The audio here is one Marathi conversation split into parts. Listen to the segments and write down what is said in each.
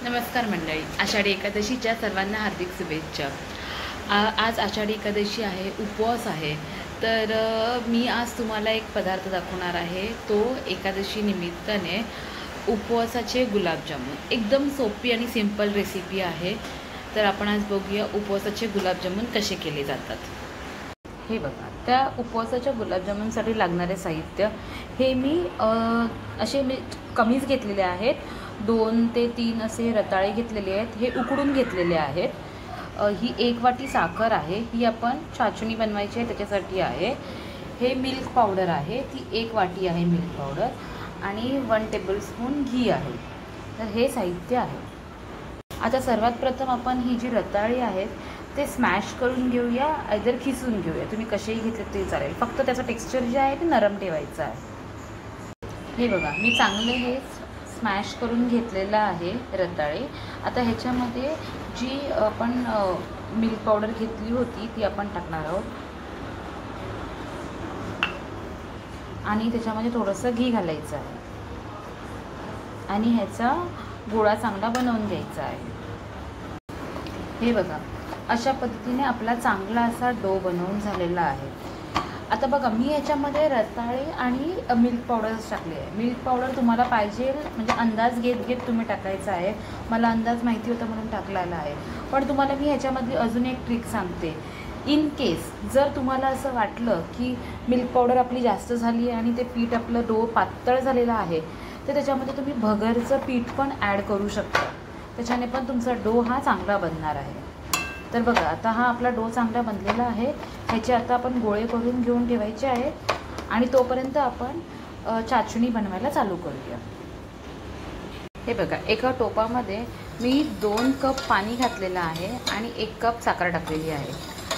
नमस्कार मंडळी, आषाढी एकादशीच्या सर्वांना हार्दिक शुभेच्छा। आज आषाढी एकादशी आहे, उपवास आहे। तर मी आज तुम्हाला एक पदार्थ दाखवणार आहे। तो एकादशी निमित्ताने उपवासाचे गुलाबजामुन, एकदम सोपी आणि सिंपल रेसिपी आहे। तर आपण आज बघूया उपवासाचे गुलाबजामुन कसे केले जातात। हे बघा, त्या उपवासाच्या गुलाबजामुनसाठी लागणारे साहित्य हे मी असे कमीच घेतलेले आहेत। 2 ते 3 असे रताळे घेतलेले आहेत, हे उकडून घेतलेले आहेत। ही 1 वाटी साखर आहे, ही आपण चाचणी बनवायची आहे त्याच्यासाठी आहे। हे मिल्क पावडर आहे, ती 1 वाटी आहे मिल्क पावडर, आणि 1 टेबलस्पून घी आहे। तर हे साहित्य आहे। आता सर्वात प्रथम आपण ही जी रताळी आहेत ते स्मॅश करून घेऊया, आयदर खिसून घेऊया, तुम्ही कसेही घेतले ते चालेल। फक्त त्याचं टेक्स्चर जे आहे ते नरम ठेवायचं आहे। हे बघा, मी चांगले हे स्मॅश करून घेतलेलं आहे रताळे। आता ह्याच्यामध्ये जी आपण मिल्क पावडर घेतली होती ती आपण टाकणार आहोत, आणि त्याच्यामध्ये थोडंसं घी घालायचं आहे, आणि ह्याचा गोळा चांगला बनवून घ्यायचा आहे। हे बघा, अशा पद्धतीने आपला चांगला असा डो बनवून झालेला आहे। आता बघा, मी याच्यामध्ये रताळे आणि मिल्क पावडरच टाकले आहे। मिल्क पावडर तुम्हाला पाहिजे म्हणजे अंदाज घेत तुम्ही टाकायचा आहे। मला अंदाज माहिती होता म्हणून टाकलेला आहे। पण तुम्हाला मी ह्याच्यामध्ये अजून एक ट्रिक सांगते। इन केस जर तुम्हाला असं वाटलं की मिल्क पावडर आपली जास्त झाली आहे आणि ते पीठ आपलं डो पातळ झालेलं आहे, तर त्याच्यामध्ये तुम्ही भगरचं पीठ पण ॲड करू शकता। त्याच्याने पण तुमचा डो हा चांगला बनणार आहे। तर बघा, आता हा आपला डो चांगला बनलेला आहे। ह्याचे आता आपण गोळे करून घेऊन ठेवायचे आहेत, आणि तोपर्यंत आपण चाचणी बनवायला चालू करूया। हे बघा, एका टोपामध्ये मी 2 कप पाणी घातलेलं आहे आणि 1 कप साखर टाकलेली आहे,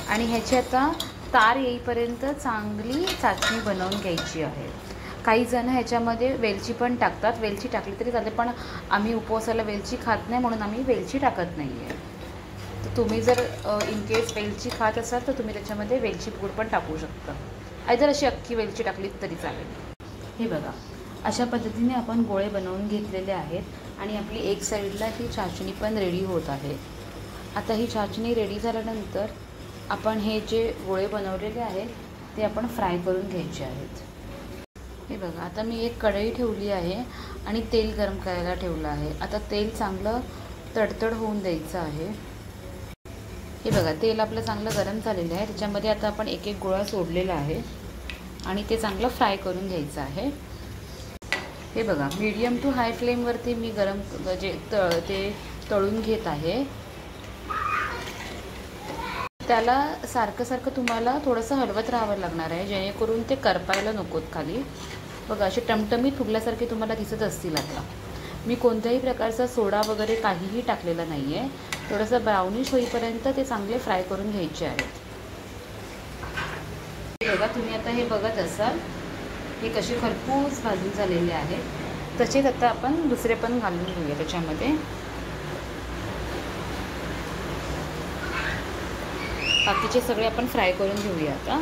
आणि ह्याची आता तार येईपर्यंत चांगली चाचणी बनवून घ्यायची आहे। काही जण ह्याच्यामध्ये वेलची पण टाकतात, वेलची टाकली तरी चालते, पण आम्ही उपवासाला वेलची खात नाही म्हणून आम्ही वेलची टाकत नाही आहे। तर तुम्ही जर इन केस वेलची खात असाल तर तुम्ही त्याच्यामध्ये वेलची पूड पण टाकू शकता, आयदर अशी अख्खी वेलची टाकली तरी चालेल। हे बघा, अशा पद्धतीने आपण गोळे बनवून घेतलेले आहेत, आणि आपली एक साईडला ही चाचणी पण रेडी होत आहे। आता ही चाचणी रेडी झाल्यानंतर आपण हे जे गोळे बनवलेले आहेत ते आपण फ्राय करून घ्यायचे आहेत। हे बघा, आता मी एक कढई ठेवली आहे आणि तेल गरम करायला ठेवलं आहे। आता तेल चांगलं तडतड होऊन द्यायचं आहे। हे बघा, तेल आपलं चांगलं गरम झालेलं आहे। त्याच्यामध्ये आता आपण एक गोळा सोडलेला आहे, आणि ते चांगलं फ्राय करून घ्यायचं आहे। हे बघा, मीडियम टू हाय फ्लेमवरती मी ते तळून घेत आहे। त्याला सारखं तुम्हाला थोडंसं हलवत राहावं लागणार आहे, जेणेकरून ते करपायला नकोत खाली। बघा, असे टमटमीत फुगल्यासारखे तुम्हाला दिसत असतील। आता मी कोणत्याही प्रकारचा सोडा वगैरे काहीही टाकलेला नाही आहे। थोडंसं ब्राउनिश होईपर्यंत ते चांगले फ्राय करून घ्यायचे आहेत। बघा, तुम्ही आता हे बघत असाल हे कसे खरपूस भाजून झालेले आहेत। तसेच आता आपण दुसरे पण घालून घेऊया त्याच्यामध्ये। बाकीचे सगळे आपण फ्राय करून घेऊया आता।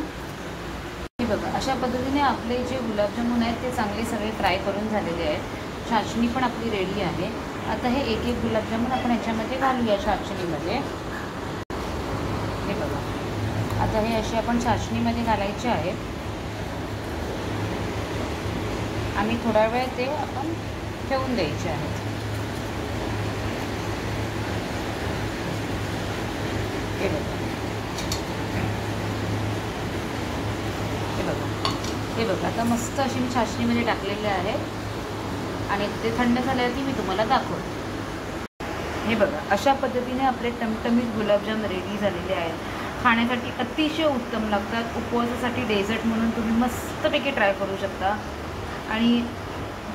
हे बघा, अशा पद्धतीने आपले जे गुलाबजामुन आहेत ते चांगले सगळे फ्राय करून झालेले आहेत। चाचणी पण आपली रेडी आहे। आता हे एक गुलाबजामुन आपण ह्याच्यामध्ये घालूया चाचणीमध्ये। हे बघा, आता हे असे आपण चाचणीमध्ये घालायचे आहेत, आणि थोडा वेळ ते आपण ठेवून द्यायचे आहेत। हे बघा, हे बघा, आता मस्त अशी मी चाचणीमध्ये टाकलेले आहेत, आणि ते थंड झाल्यावरती मी तुम्हाला दाखवते। हे बघा, अशा पद्धतीने आपले टमटमीत गुलाबजाम रेडी झालेले आहेत। खाण्यासाठी अतिशय उत्तम लागतात। उपवासासाठी डेझर्ट म्हणून तुम्ही मस्तपैकी ट्राय करू शकता, आणि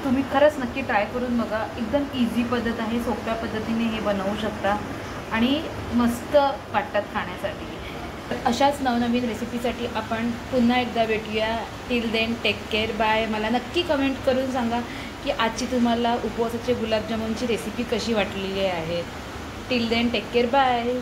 तुम्ही खरंच नक्की ट्राय करून बघा। एकदम इझी पद्धत आहे, सोप्या पद्धतीने हे बनवू शकता, आणि मस्त वाटतात खाण्यासाठी। तर अशाच नवनवीन रेसिपीसाठी आपण पुन्हा एकदा भेटूया। Till then take care, bye. मला नक्की कमेंट करून सांगा की आजची तुम्हाला उपवासाचे गुलाबजामुनची रेसिपी कशी वाटलेली आहे। Till then take care, bye.